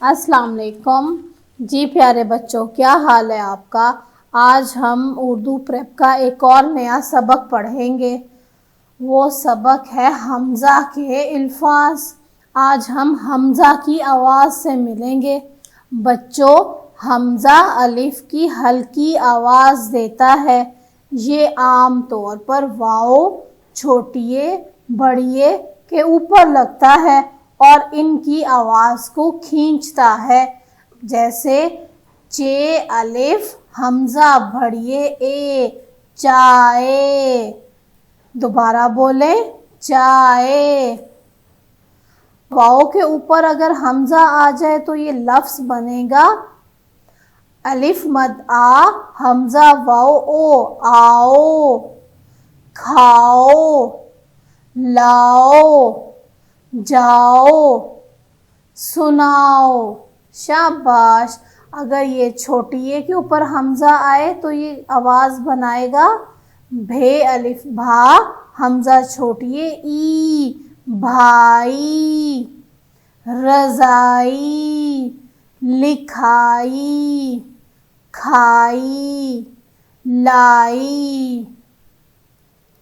अस्सलाम वालेकुम जी प्यारे बच्चों, क्या हाल है आपका। आज हम उर्दू प्रेप का एक और नया सबक पढ़ेंगे। वो सबक है हमज़ा के अल्फाज। आज हम हमज़ा की आवाज़ से मिलेंगे। बच्चों, हमज़ा अलिफ की हल्की आवाज़ देता है। ये आम तौर पर वाओ छोटिए बड़िए के ऊपर लगता है और इनकी आवाज़ को खींचता है। जैसे चे अलिफ हमज़ा भड़िए ए चाए। दोबारा बोले चाए। वाओ के ऊपर अगर हमज़ा आ जाए तो ये लफ्ज़ बनेगा अलिफ मद आ हमज़ा वाओ ओ आओ, खाओ, लाओ, जाओ, सुनाओ। शाबाश। अगर ये छोटी ए के ऊपर हमज़ा आए तो ये आवाज़ बनाएगा भे अलिफ भा हमज़ा छोटी ए ई भाई, रज़ाई, लिखाई, खाई, लाई।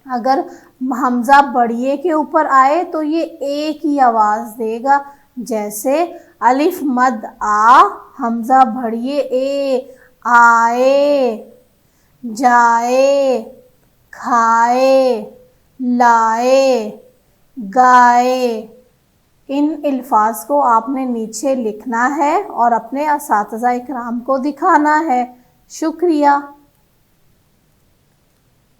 अगर हमज़ा बड़िए के ऊपर आए तो ये ए की आवाज़ देगा। जैसे अलिफ मद आ हमज़ा भड़िए ए आए, जाए, खाए, लाए, गाए। इन अल्फाज को आपने नीचे लिखना है और अपने असातिज़ा इकराम को दिखाना है। शुक्रिया।